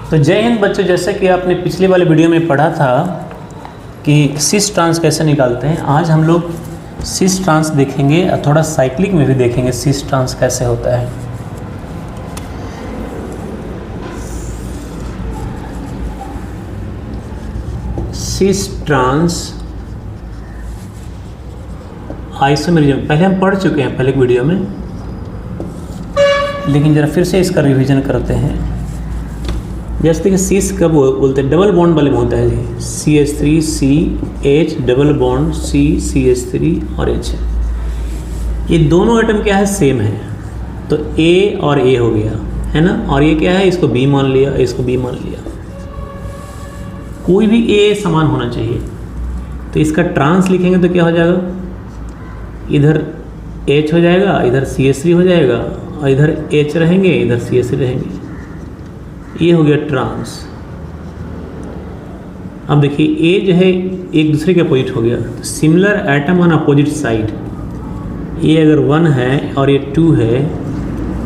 तो जय हिंद बच्चों, जैसे कि आपने पिछले वाले वीडियो में पढ़ा था कि सिस ट्रांस कैसे निकालते हैं, आज हम लोग सिस ट्रांस देखेंगे और थोड़ा साइक्लिक में भी देखेंगे सिस ट्रांस कैसे होता है। सिस ट्रांस आइसोमेरिज्म पहले हम पढ़ चुके हैं पहले एक वीडियो में, लेकिन जरा फिर से इसका रिवीजन करते हैं। जैसे कि सिस कब बोलते हैं, डबल बॉन्ड वाले में होता है जी, CH3CH डबल बॉन्ड CCH3 और H। ये दोनों एटम क्या है, सेम है, तो A और A हो गया है ना। और ये क्या है, इसको B मान लिया, इसको B मान लिया। कोई भी A समान होना चाहिए, तो इसका ट्रांस लिखेंगे तो क्या हो जाएगा, इधर H हो जाएगा, इधर CH3 हो जाएगा, और इधर H रहेंगे, इधर CH3 रहेंगे। ये हो गया ट्रांस। अब देखिए ए जो है एक दूसरे के अपोजिट हो गया, तो similar atom on opposite side. ये अगर 1 है और ये 2 है,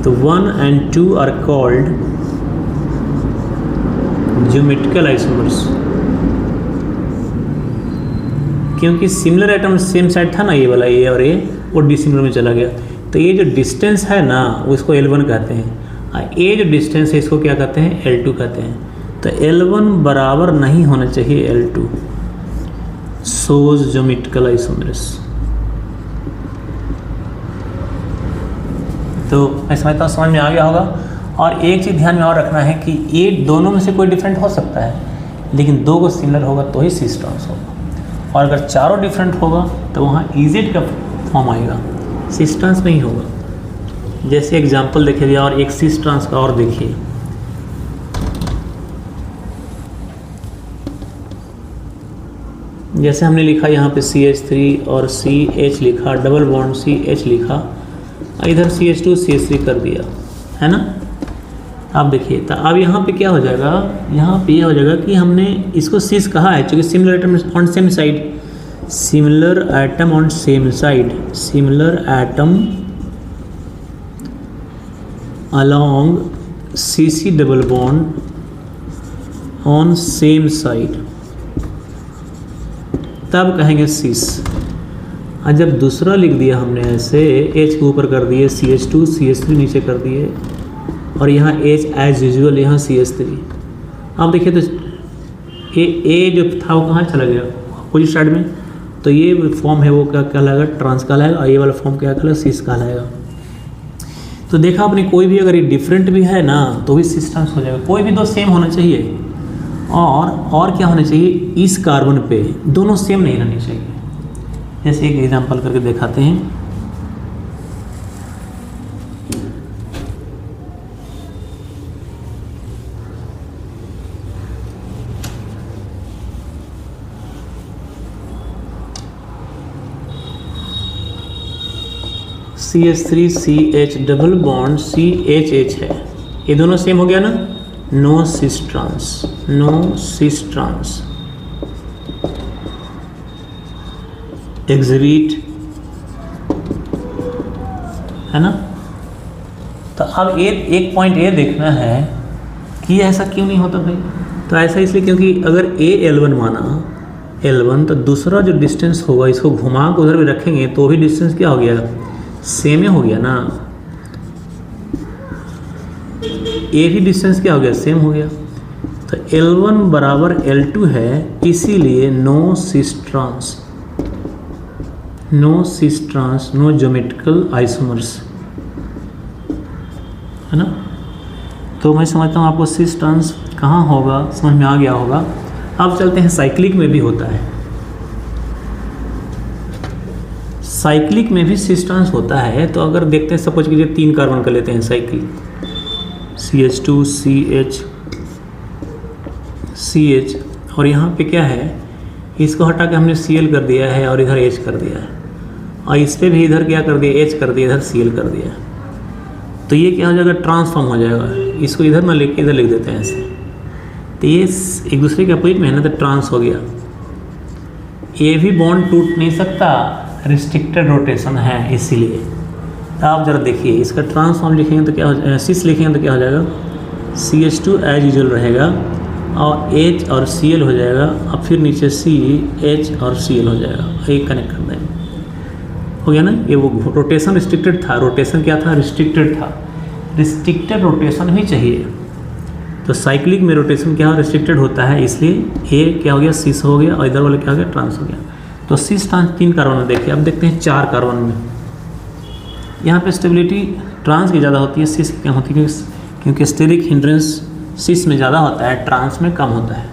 तो 1 and 2 are called geometrical isomers, क्योंकि सिमिलर एटम सेम साइड था ना, ये वाला ए और ए, वो डिसिमिलर में चला गया। तो ये जो डिस्टेंस है ना, उसको L1 कहते हैं, ये जो डिस्टेंस है इसको क्या कहते हैं, L2 कहते हैं। तो L1 बराबर नहीं होना चाहिए L2, सोज ज्योमेट्रिकल आइसोमर्स। तो मैं समझता हूँ समझ में आ गया होगा। और एक चीज़ ध्यान में और रखना है कि ये दोनों में से कोई डिफरेंट हो सकता है, लेकिन दो को सिमिलर होगा तो ही सिस ट्रांस होगा। और अगर चारों डिफरेंट होगा तो वहाँ इजेड का फॉर्म आएगा, सिस ट्रांस नहीं होगा। जैसे एग्जाम्पल देखिए और एक सिस ट्रांस का और देखिए, जैसे हमने लिखा यहाँ पे CH3 और CH लिखा, डबल बॉन्ड CH लिखा, इधर CH2 CH3 कर दिया है ना। अब देखिए, तो अब यहाँ पे क्या हो जाएगा, यहाँ पे ये हो जाएगा कि हमने इसको सिस कहा है क्योंकि similar atom on same side, similar atom on same side, similar atom along CC double bond on same side, तब कहेंगे सिस। और जब दूसरा लिख दिया हमने ऐसे, H के ऊपर कर दिए CH2 CH3 नीचे कर दिए, और यहाँ H एज यूजुअल, यहाँ CH3। अब देखिए तो ए जो था वो कहाँ चला गया, अपोजिट साइड में, तो ये फॉर्म है वो क्या कहलाएगा, ट्रांस कहलाएगा, और ये वाला फॉर्म क्या कहलाएगा, सिस कहलाएगा। तो देखा आपने, कोई भी अगर ये डिफरेंट भी है ना तो भी सिस ट्रांस हो जाएगा। कोई भी दो सेम होना चाहिए, और क्या होना चाहिए, इस कार्बन पे दोनों सेम नहीं रहनी चाहिए। जैसे एक एग्जांपल करके दिखाते हैं। CH3CH डबल बॉन्ड CHH है, ये दोनों सेम हो गया ना, no cis trans, no cis trans. Exhibit है ना। तो अब एक पॉइंट ये देखना है कि ऐसा क्यों नहीं होता भाई। तो ऐसा इसलिए क्योंकि अगर L1 माना L1, तो दूसरा जो डिस्टेंस होगा इसको घुमा के उधर भी रखेंगे तो भी डिस्टेंस क्या हो गया, सेम ही हो गया ना। ये भी डिस्टेंस क्या हो गया, सेम हो गया। तो L1 बराबर L2 है, इसीलिए no cis trans, no cis trans, no geometrical isomers, है ना। तो मैं समझता हूँ आपको सिस ट्रांस कहाँ होगा समझ में आ गया होगा। अब चलते हैं साइक्लिक में भी होता है। साइक्लिक में भी सिस ट्रांस होता है। तो अगर देखते हैं, सपोज कीजिए 3 कार्बन का लेते हैं साइकिल, CH2 CH CH, और यहाँ पे क्या है, इसको हटा के हमने Cl कर दिया है और इधर H कर दिया है, और इस पर भी इधर क्या कर दिया, H कर दिया, इधर Cl कर दिया। तो ये क्या हो जाएगा, ट्रांसफॉर्म हो जाएगा। इसको इधर ना लेके इधर लिख देते हैं ऐसे, तो ये एक दूसरे के अपोजिट में है ना, तो ट्रांस हो गया। ये भी बॉन्ड टूट नहीं सकता, रिस्ट्रिक्टेड रोटेशन है, इसीलिए। आप जरा देखिए, इसका ट्रांसफॉर्म लिखेंगे तो क्या हो जाएगा, सिस लिखेंगे तो क्या हो जाएगा, CH2 एज यूजुअल रहेगा और H और Cl हो जाएगा, अब फिर नीचे C H और Cl हो जाएगा, एक कनेक्ट कर देंगे, हो गया ना। ये वो रोटेशन रिस्ट्रिक्टेड था, रोटेशन क्या था, रिस्ट्रिक्टेड था, रिस्ट्रिक्टेड रोटेशन ही चाहिए। तो साइक्लिक में रोटेशन क्या रिस्ट्रिक्टेड होता है, इसलिए ए क्या हो गया, सिस हो गया और इधर वाला क्या हो गया, ट्रांस हो गया। तो सिस ट्रांस 3 कार्बन में देखिए, अब देखते हैं 4 कार्बन में। यहाँ पे स्टेबिलिटी ट्रांस की ज़्यादा होती है, सिस की कम होती है, क्योंकि स्टेरिक हिंड्रेंस सिस में ज़्यादा होता है, ट्रांस में कम होता है।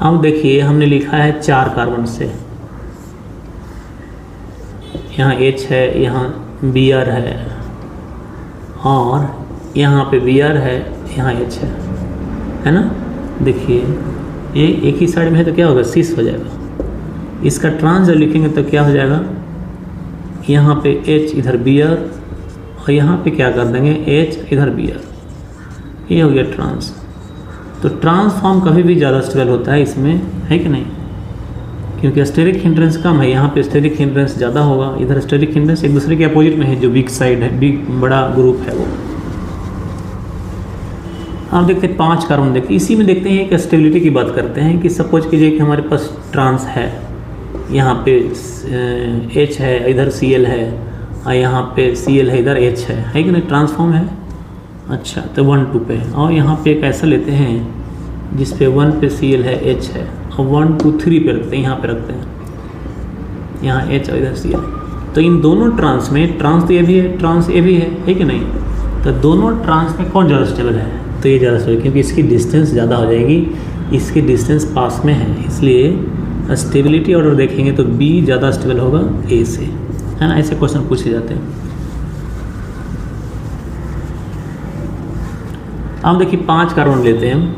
अब देखिए हमने लिखा है 4 कार्बन से, यहाँ H है, यहाँ Br है और यहाँ पे Br है, यहाँ H है ना। देखिए ये एक ही साइड में है तो क्या होगा, सिस हो जाएगा। इसका ट्रांस जब लिखेंगे तो क्या हो जाएगा, यहाँ पे H इधर Br और यहाँ पे क्या कर देंगे, H इधर Br, ये हो गया ट्रांस। तो ट्रांस फॉर्म कभी भी ज़्यादा स्टेबल होता है इसमें, है कि नहीं, क्योंकि स्टेरिक हिंड्रेंस कम है, यहाँ पे स्टेरिक हिंड्रेंस ज़्यादा होगा, इधर स्टेरिक हिंड्रेंस एक दूसरे के अपोजिट में है, जो वीक साइड है, वीक बड़ा ग्रुप है वो। आप देखते हैं 5 कार्बन, देखते इसी में देखते हैं कि स्टेबिलिटी की बात करते हैं कि सपोज कीजिए कि हमारे पास ट्रांस है, यहाँ पे H है, इधर Cl है और यहाँ पे Cl है, इधर H है कि नहीं, ट्रांसफॉर्म है। अच्छा तो 1 2 पे, और यहाँ पे एक ऐसा लेते हैं जिस पे 1 पे Cl है, H है, और 1 2 3 पे रखते हैं, यहाँ पे रखते हैं, यहाँ H और इधर Cl। तो इन दोनों ट्रांस में, ट्रांस तो ये भी है, ट्रांस ये भी है कि नहीं, तो दोनों ट्रांस में कौन ज़्यादा स्टेबल है, तो ये ज़्यादा स्टेबल, क्योंकि इसकी डिस्टेंस ज़्यादा हो जाएगी, इसकी डिस्टेंस पास में है, इसलिए स्टेबिलिटी ऑर्डर देखेंगे तो B ज़्यादा स्टेबल होगा A से, है ना। ऐसे क्वेश्चन पूछे जाते हैं। अब देखिए 5 कार्बन लेते हैं हम,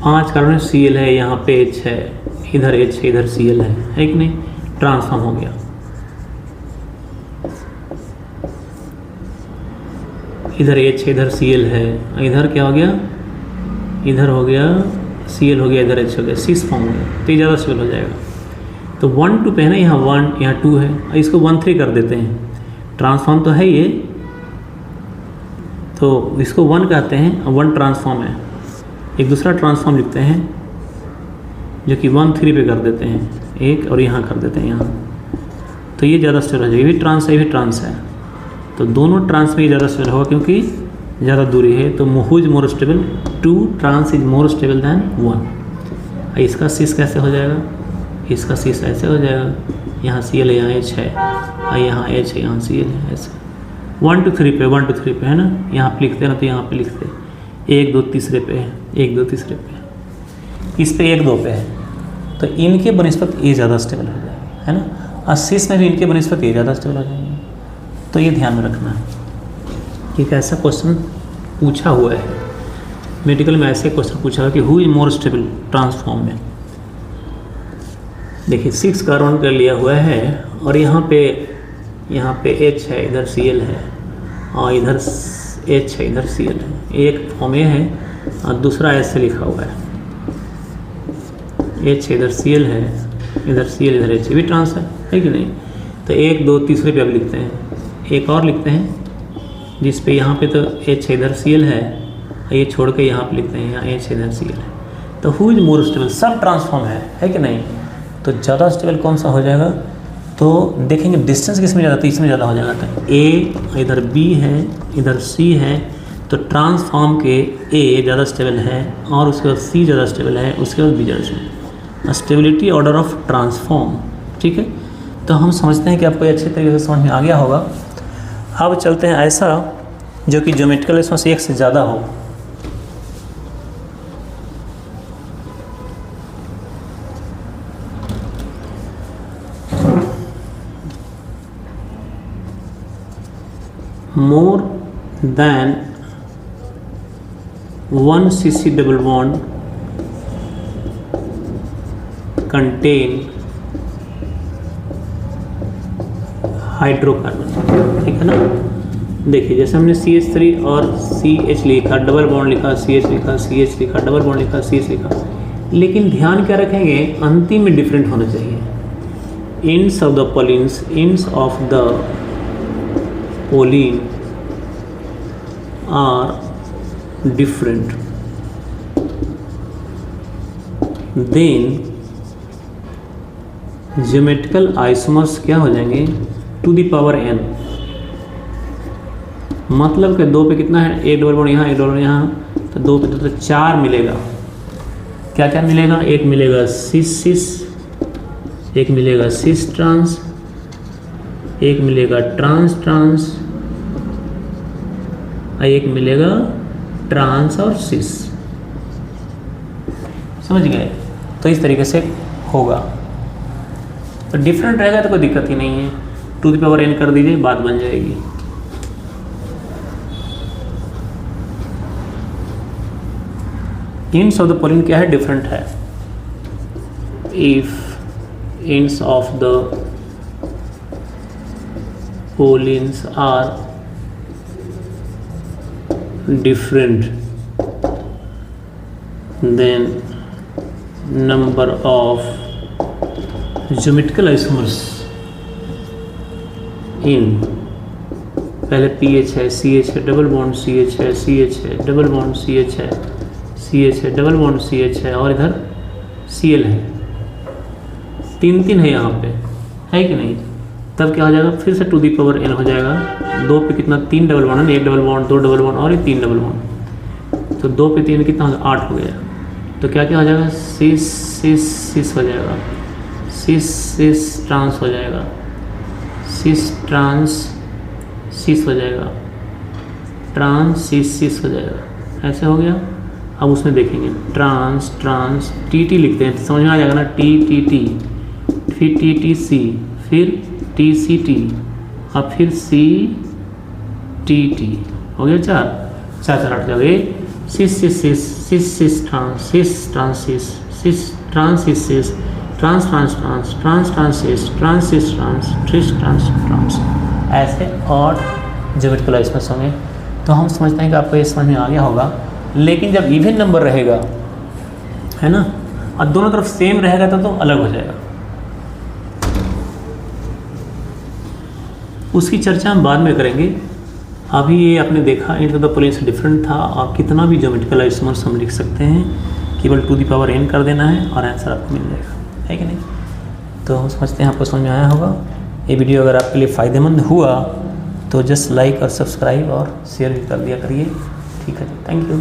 5 कार्बन Cl है, यहाँ पे H है, इधर H है, इधर Cl है कि नहीं, ट्रांसफॉर्म हो गया। इधर H है, इधर Cl है, इधर क्या हो गया, इधर हो गया Cl हो गया, इधर H हो गया, सिस फॉर्म हो गया, तो ये ज़्यादा स्टेबल हो जाएगा। तो 1 2 पे है ना, यहाँ 1 यहाँ 2 है, इसको 1 3 कर देते हैं, ट्रांसफॉर्म तो है ये, तो इसको 1 कहते हैं, 1 ट्रांसफॉर्म है। एक दूसरा ट्रांसफॉर्म लिखते हैं जो कि 1 3 पे कर देते हैं, एक और यहाँ कर देते हैं यहाँ, तो ये ज़्यादा स्टेबल हो जाएगा। ये भी ट्रांस है, ये भी ट्रांस है, तो दोनों ट्रांस में ज़्यादा स्टेबल होगा क्योंकि ज़्यादा दूरी है। तो who is more stable, 2 trans is more stable than 1। इसका सिस कैसे हो जाएगा, इसका सिस ऐसे हो जाएगा, यहाँ Cl है, यहाँ H है, और यहाँ H है, यहाँ Cl है, ऐसे 1 2 3 पे, 1 2 3 पे है ना, यहाँ पे लिखते हैं ना, तो यहाँ पे लिखते हैं 1 2 तीसरे पे है, 1 2 तीसरे पे, इस पे 1 2 पे है, तो इनके बनिस्पत ये ज़्यादा स्टेबल हो जाएगा, है ना। और सिस में भी इनके बनिस्पत ये ज़्यादा स्टेबल हो जाएंगे, तो ये ध्यान में रखना है कि ऐसा क्वेश्चन पूछा हुआ है मेडिकल में, ऐसे क्वेश्चन पूछा है कि who is more stable transform में। देखिए 6 कार्बन कर लिया हुआ है और यहाँ पे H है, इधर Cl है और इधर H है, इधर Cl है, एक फॉर्म ये है और दूसरा ऐसे लिखा हुआ है, H है, इधर Cl है, इधर Cl, इधर H, भी ट्रांस है कि नहीं। तो 1 2 तीसरे पे अब लिखते हैं, एक और लिखते हैं जिस पे यहाँ पे तो H है, इधर Cl है, ये छोड़ के यहाँ पे लिखते हैं, यहाँ H है, इधर Cl है। तो हु इज मोर स्टेबल, सब ट्रांसफॉर्म है कि नहीं, तो ज़्यादा स्टेबल कौन सा हो जाएगा, तो देखेंगे डिस्टेंस किस में ज़्यादा, तो इसमें ज़्यादा हो जाएगा। तो A इधर B है, इधर C है, तो ट्रांसफॉर्म के A ज़्यादा स्टेबल है और उसके बाद C ज़्यादा स्टेबल है, उसके बाद B ज़्यादा stable. Stability order of transform, ठीक है। तो हम समझते हैं कि आपको अच्छे तरीके से समझ में आ गया होगा। अब चलते हैं ऐसा जो कि ज्योमेट्रिकल इसमें से 1 से ज़्यादा हो। more than 1 CC double bond contain hydrocarbon, ठीक है ना। देखिए जैसे हमने CH3 और CH लिखा, डबल बॉन्ड लिखा, CH लिखा, CH लिखा, डबल बॉन्ड लिखा, CH लिखा, लेकिन ध्यान क्या रखेंगे, अंतिम में डिफरेंट होना चाहिए। Ends of the polyenes, ends of the polyene are different then geometrical isomers क्या हो जाएंगे टू द पावर n। मतलब कि 2 पे कितना है, एक डबल बॉन्ड यहाँ एक डबल बॉन्ड यहाँ, तो 2 पे तो 4 मिलेगा। क्या क्या मिलेगा, एक मिलेगा सिस सिस, एक मिलेगा सिस ट्रांस, एक मिलेगा ट्रांस ट्रांस, एक मिलेगा ट्रांस और सिस। समझ गए? तो इस तरीके से होगा। तो डिफरेंट रहेगा तो कोई दिक्कत ही नहीं है, टू द पावर n कर दीजिए, बात बन जाएगी। इंड्स ऑफ द पोलिन क्या है, डिफरेंट है। If ends of the polyenes are different then number of geometrical isomers in, पहले पीएच है, सीएच है, डबल बॉन्ड सीएच है, सीएच है, डबल बॉन्ड सीएच है, सीएच है, डबल बॉन्ड सीएच है, और इधर सीएल है, 3 है यहाँ पे, है कि नहीं? तब क्या हो जाएगा, फिर से टू दी पावर n हो जाएगा। 2 पे कितना, 3 डबल बॉन्ड है, 1 डबल बॉन्ड, 2 डबल बॉन्ड और ये 3 डबल बॉन्ड, तो 2 पे 3 कितना हो गया, 8 हो गया। तो क्या क्या हो जाएगा, सिस सिस सिस हो जाएगा, सिस सिस ट्रांस हो जाएगा, सिस ट्रांस सिस हो जाएगा, ट्रांस सिस सिस हो जाएगा। ऐसे हो गया। अब उसमें देखेंगे ट्रांस ट्रांस टी टी लिखते हैं तो समझ में आ जाएगा ना, टी टी टी, फिर टी टी सी, फिर टी सी टी, और फिर सी टी टी, हो गया 4 8 जगह। Cis cis cis cis cis trans cis trans cis cis trans cis cis trans trans trans trans trans cis trans cis trans ट्रिस trans trans, ऐसे और geometrical isomers होंगे। तो हम समझते हैं कि आपको ये समझ में आ गया होगा। लेकिन जब इवन नंबर रहेगा, है ना, और दोनों तरफ सेम रहेगा तो अलग हो जाएगा। उसकी चर्चा हम बाद में करेंगे। अभी ये आपने देखा इंड्स ऑफ द पोलिन से डिफरेंट था, और कितना भी ज्योमेट्रिकल आइसोमर्स हम लिख सकते हैं, केवल टू दी पावर n कर देना है और आंसर आपको मिल जाएगा, है कि नहीं? तो हम समझते हैं आपको समझ में आया होगा। ये वीडियो अगर आपके लिए फ़ायदेमंद हुआ तो जस्ट लाइक और सब्सक्राइब और शेयर भी कर दिया करिए। ठीक है, थैंक यू।